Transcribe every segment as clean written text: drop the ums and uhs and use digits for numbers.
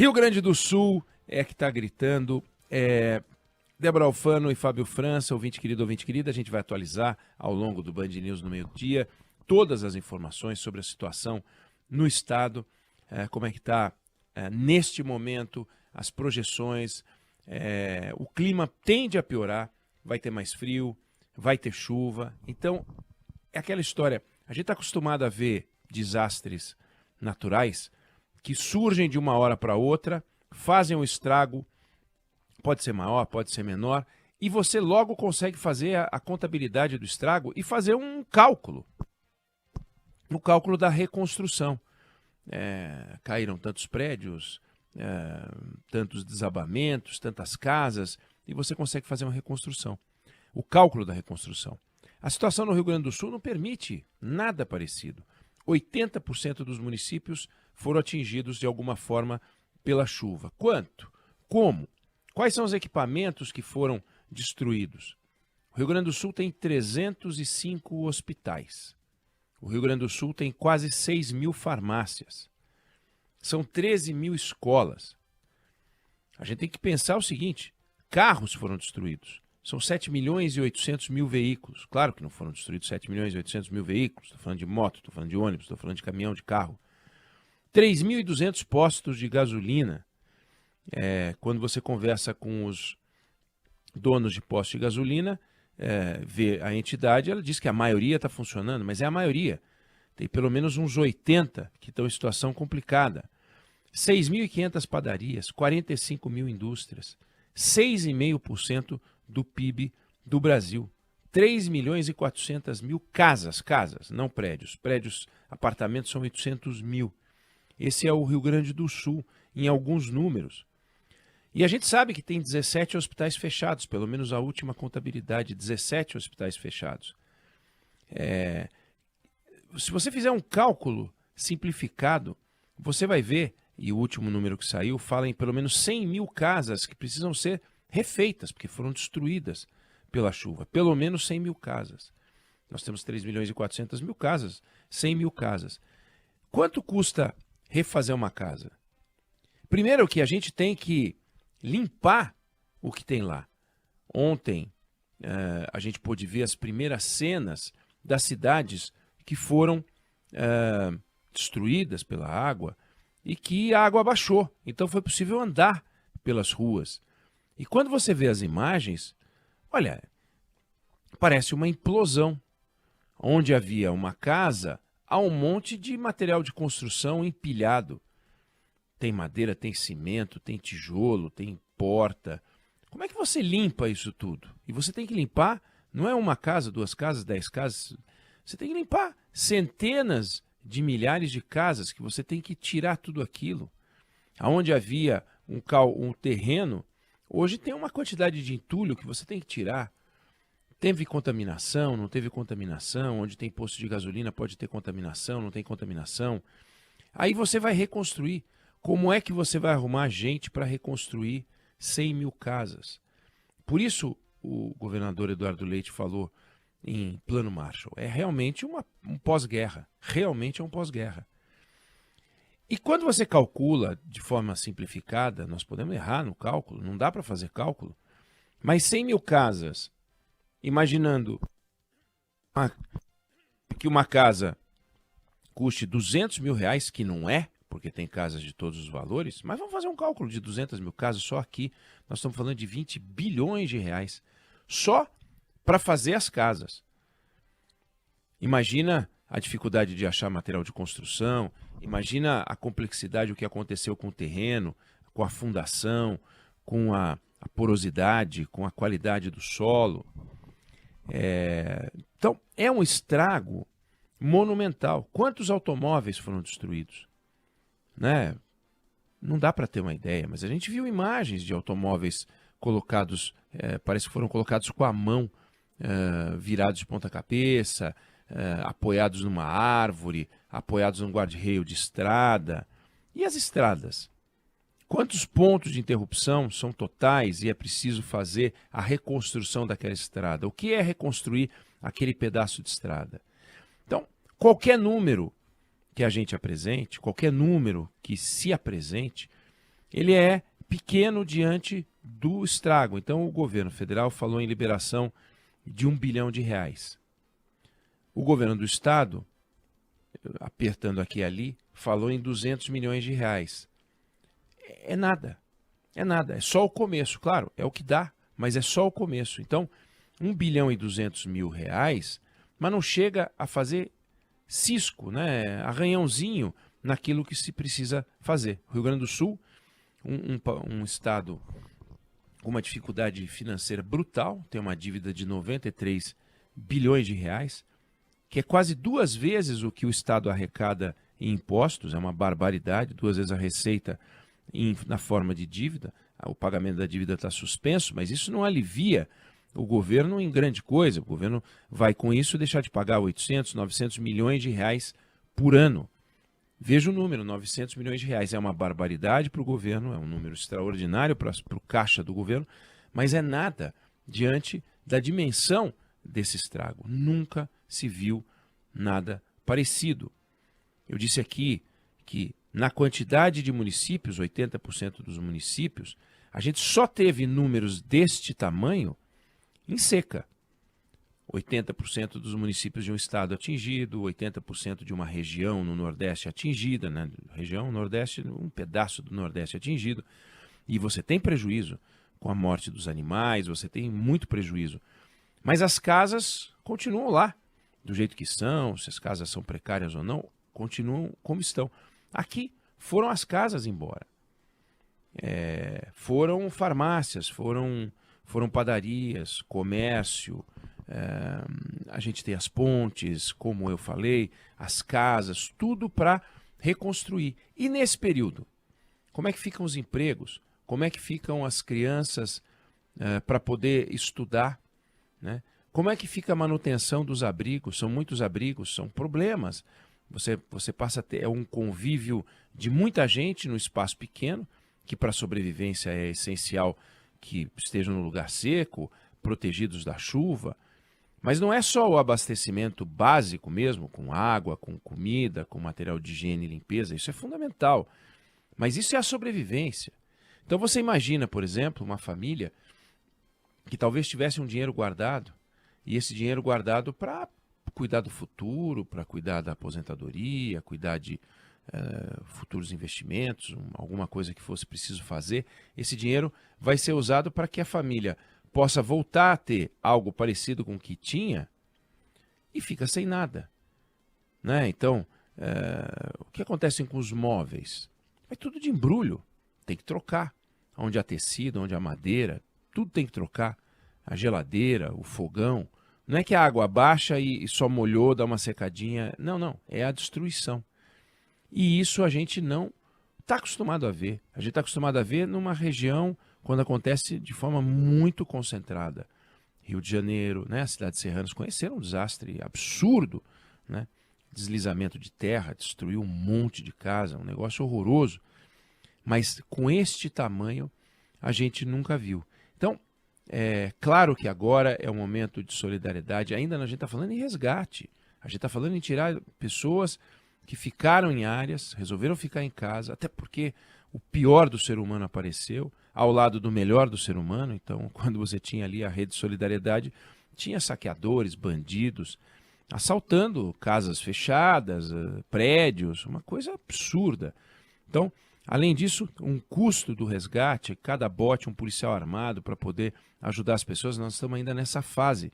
Rio Grande do Sul é que está gritando. Débora Alfano e Fábio França, ouvinte querido, ouvinte querida, a gente vai atualizar ao longo do Band News no meio-dia todas as informações sobre a situação no estado, como é que está neste momento, as projeções. O clima tende a piorar, vai ter mais frio, vai ter chuva. Então, é aquela história, a gente está acostumado a ver desastres naturais que surgem de uma hora para outra, fazem um estrago, pode ser maior, pode ser menor, e você logo consegue fazer a contabilidade do estrago e fazer um cálculo. O cálculo da reconstrução. Caíram tantos prédios, tantos desabamentos, tantas casas, e você consegue fazer uma reconstrução. O cálculo da reconstrução. A situação no Rio Grande do Sul não permite nada parecido. 80% dos municípios foram atingidos de alguma forma pela chuva. Quanto? Como? Quais são os equipamentos que foram destruídos? O Rio Grande do Sul tem 305 hospitais. O Rio Grande do Sul tem quase 6 mil farmácias. São 13 mil escolas. A gente tem que pensar o seguinte, carros foram destruídos. São 7 milhões e 800 mil veículos. Claro que não foram destruídos 7 milhões e 800 mil veículos. Estou falando de moto, estou falando de ônibus, estou falando de caminhão, de carro. 3.200 postos de gasolina. Quando você conversa com os donos de postos de gasolina, vê a entidade, ela diz que a maioria está funcionando, mas é a maioria. Tem pelo menos uns 80 que estão em situação complicada. 6.500 padarias, 45 mil indústrias, 6,5% do PIB do Brasil. 3 milhões e 400 mil casas, não prédios. Prédios, apartamentos são 800 mil. Esse é o Rio Grande do Sul, em alguns números. E a gente sabe que tem 17 hospitais fechados, pelo menos a última contabilidade, 17 hospitais fechados. Se você fizer um cálculo simplificado, você vai ver, e o último número que saiu fala em pelo menos 100 mil casas que precisam ser refeitas, porque foram destruídas pela chuva. Pelo menos 100 mil casas. Nós temos 3 milhões e 400 mil casas, 100 mil casas. Quanto custa refazer uma casa? Primeiro que a gente tem que limpar o que tem lá. Ontem a gente pôde ver as primeiras cenas das cidades que foram destruídas pela água e que a água baixou. Então foi possível andar pelas ruas. E quando você vê as imagens, olha, parece uma implosão. Onde havia uma casa, há um monte de material de construção empilhado. Tem madeira, tem cimento, tem tijolo, tem porta. Como é que você limpa isso tudo? E você tem que limpar, não é uma casa, 2 casas, 10 casas. Você tem que limpar centenas de milhares de casas que você tem que tirar tudo aquilo. Aonde havia um terreno, hoje tem uma quantidade de entulho que você tem que tirar. Teve contaminação, não teve contaminação, onde tem posto de gasolina pode ter contaminação, não tem contaminação. Aí você vai reconstruir. Como é que você vai arrumar gente para reconstruir 100 mil casas? Por isso o governador Eduardo Leite falou em Plano Marshall. É realmente um pós-guerra. Realmente é um pós-guerra. E quando você calcula de forma simplificada, nós podemos errar no cálculo, não dá para fazer cálculo, mas 100 mil casas, imaginando que uma casa custe 200 mil reais, que não é, porque tem casas de todos os valores, mas vamos fazer um cálculo de 200 mil casas só aqui. Nós estamos falando de 20 bilhões de reais só para fazer as casas. Imagina a dificuldade de achar material de construção, imagina a complexidade, o que aconteceu com o terreno, com a fundação, com a porosidade, com a qualidade do solo. Então, é um estrago monumental. Quantos automóveis foram destruídos? Né? Não dá para ter uma ideia, mas a gente viu imagens de automóveis colocados, parece que foram colocados com a mão, virados de ponta cabeça, apoiados numa árvore, apoiados num guarda-reio de estrada. E as estradas? Quantos pontos de interrupção são totais e é preciso fazer a reconstrução daquela estrada? O que é reconstruir aquele pedaço de estrada? Então, qualquer número que a gente apresente, qualquer número que se apresente, ele é pequeno diante do estrago. Então o governo federal falou em liberação de R$ 1 bilhão. O governo do estado, apertando aqui e ali, falou em 200 milhões de reais. É nada, é só o começo, claro, é o que dá, mas é só o começo. Então, 1 bilhão e 200 mil reais, mas não chega a fazer cisco, né, arranhãozinho naquilo que se precisa fazer. O Rio Grande do Sul, um estado com uma dificuldade financeira brutal, tem uma dívida de 93 bilhões de reais, que é quase 2 vezes o que o estado arrecada em impostos, é uma barbaridade, 2 vezes a receita na forma de dívida. O pagamento da dívida está suspenso, mas isso não alivia o governo em grande coisa. O governo vai com isso deixar de pagar 800, 900 milhões de reais por ano. Veja o número, 900 milhões de reais. É uma barbaridade para o governo, é um número extraordinário para o caixa do governo, mas é nada diante da dimensão desse estrago. Nunca se viu nada parecido. Eu disse aqui que na quantidade de municípios, 80% dos municípios, a gente só teve números deste tamanho em seca. 80% dos municípios de um estado atingido, 80% de uma região no Nordeste atingida, né? Região Nordeste, um pedaço do Nordeste atingido, e você tem prejuízo com a morte dos animais, você tem muito prejuízo. Mas as casas continuam lá, do jeito que são, se as casas são precárias ou não, continuam como estão. Aqui foram as casas embora. Foram farmácias, foram padarias, comércio, a gente tem as pontes, como eu falei, as casas, tudo para reconstruir. E nesse período, como é que ficam os empregos? Como é que ficam as crianças para poder estudar, né? Como é que fica a manutenção dos abrigos? São muitos abrigos, são problemas. Você passa a ter um convívio de muita gente no espaço pequeno, que para a sobrevivência é essencial que estejam no lugar seco, protegidos da chuva. Mas não é só o abastecimento básico mesmo, com água, com comida, com material de higiene e limpeza, isso é fundamental. Mas isso é a sobrevivência. Então você imagina, por exemplo, uma família que talvez tivesse um dinheiro guardado, e esse dinheiro guardado para cuidar do futuro, para cuidar da aposentadoria, cuidar de futuros investimentos, alguma coisa que fosse preciso fazer, esse dinheiro vai ser usado para que a família possa voltar a ter algo parecido com o que tinha e fica sem nada, né? Então, o que acontece com os móveis? É tudo de embrulho, tem que trocar. Onde há tecido, onde há madeira, tudo tem que trocar. A geladeira, o fogão. Não é que a água baixa e só molhou, dá uma secadinha. Não, é a destruição. E isso a gente não está acostumado a ver. A gente está acostumado a ver numa região quando acontece de forma muito concentrada. Rio de Janeiro, né? As cidades serranas conheceram um desastre absurdo, né? Deslizamento de terra, destruiu um monte de casa, um negócio horroroso. Mas com este tamanho a gente nunca viu. Então, é claro que agora é um momento de solidariedade. Ainda a gente está falando em resgate. A gente está falando em tirar pessoas que ficaram em áreas, resolveram ficar em casa, até porque o pior do ser humano apareceu, ao lado do melhor do ser humano. Então, quando você tinha ali a rede de solidariedade, tinha saqueadores, bandidos, assaltando casas fechadas, prédios, uma coisa absurda. Então, além disso, um custo do resgate, cada bote um policial armado para poder ajudar as pessoas, nós estamos ainda nessa fase.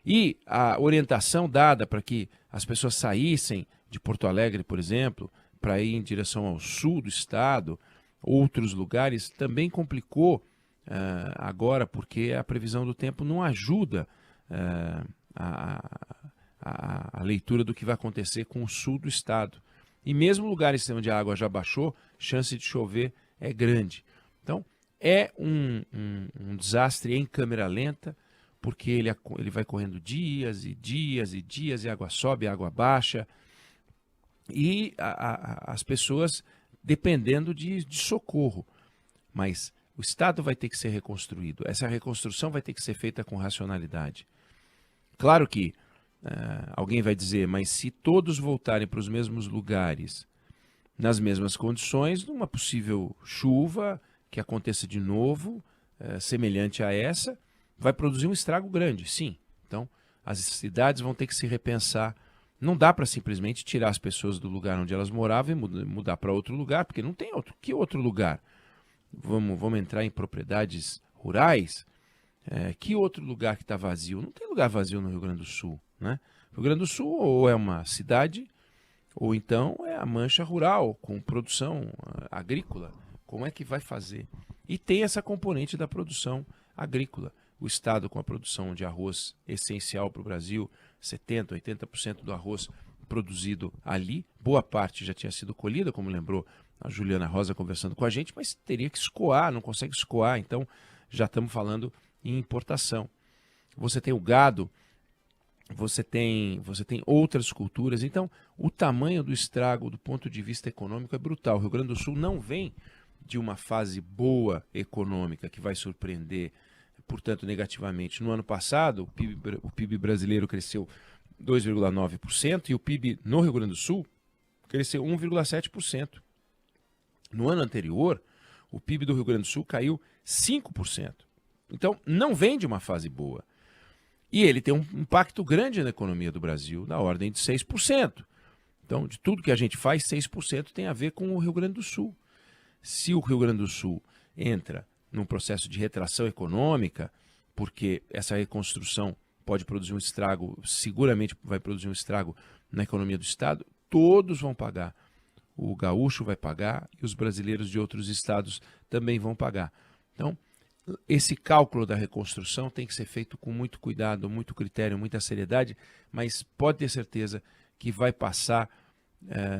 E a orientação dada para que as pessoas saíssem de Porto Alegre, por exemplo, para ir em direção ao sul do estado, outros lugares, também complicou agora, porque a previsão do tempo não ajuda a leitura do que vai acontecer com o sul do estado. E mesmo lugares onde a água já baixou, chance de chover é grande. Então, é um desastre em câmera lenta, porque ele vai correndo dias e dias e dias, e a água sobe, a água baixa, e as pessoas dependendo de socorro. Mas o Estado vai ter que ser reconstruído. Essa reconstrução vai ter que ser feita com racionalidade. Claro que alguém vai dizer, mas se todos voltarem para os mesmos lugares, nas mesmas condições, numa possível chuva que aconteça de novo, semelhante a essa, vai produzir um estrago grande, sim. Então, as cidades vão ter que se repensar. Não dá para simplesmente tirar as pessoas do lugar onde elas moravam e mudar para outro lugar, porque não tem outro. Que outro lugar? Vamos entrar em propriedades rurais? Que outro lugar que está vazio? Não tem lugar vazio no Rio Grande do Sul, né? O Rio Grande do Sul ou é uma cidade, ou então é a mancha rural, com produção agrícola. Como é que vai fazer? E tem essa componente da produção agrícola. O estado com a produção de arroz essencial para o Brasil, 70%, 80% do arroz produzido ali, boa parte já tinha sido colhida, como lembrou a Juliana Rosa conversando com a gente, mas teria que escoar, não consegue escoar, então já estamos falando em importação. Você tem o gado, você tem outras culturas, então o tamanho do estrago do ponto de vista econômico é brutal. O Rio Grande do Sul não vem de uma fase boa econômica que vai surpreender, portanto, negativamente. No ano passado, o PIB brasileiro cresceu 2,9% e o PIB no Rio Grande do Sul cresceu 1,7%. No ano anterior, o PIB do Rio Grande do Sul caiu 5%. Então, não vem de uma fase boa. E ele tem um impacto grande na economia do Brasil, na ordem de 6%. Então, de tudo que a gente faz, 6% tem a ver com o Rio Grande do Sul. Se o Rio Grande do Sul entra num processo de retração econômica, porque essa reconstrução pode produzir um estrago, seguramente vai produzir um estrago na economia do Estado, todos vão pagar. O gaúcho vai pagar e os brasileiros de outros estados também vão pagar. Então, esse cálculo da reconstrução tem que ser feito com muito cuidado, muito critério, muita seriedade, mas pode ter certeza que vai passar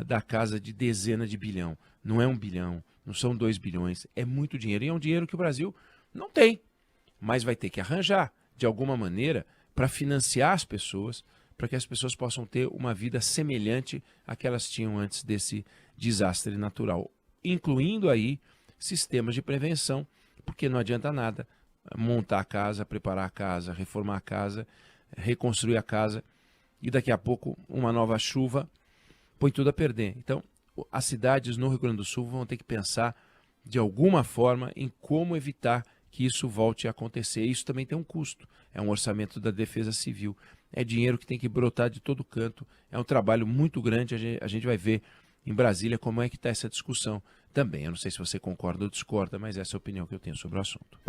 da casa de dezenas de bilhão. Não é 1 bilhão, não são 2 bilhões, é muito dinheiro. E é um dinheiro que o Brasil não tem, mas vai ter que arranjar, de alguma maneira, para financiar as pessoas, para que as pessoas possam ter uma vida semelhante à que elas tinham antes desse desastre natural, incluindo aí sistemas de prevenção, porque não adianta nada montar a casa, preparar a casa, reformar a casa, reconstruir a casa e daqui a pouco uma nova chuva põe tudo a perder. Então, as cidades no Rio Grande do Sul vão ter que pensar de alguma forma em como evitar que isso volte a acontecer. Isso também tem um custo, é um orçamento da Defesa Civil, é dinheiro que tem que brotar de todo canto, é um trabalho muito grande, a gente vai ver em Brasília como é que está essa discussão também. Eu não sei se você concorda ou discorda, mas essa é a opinião que eu tenho sobre o assunto.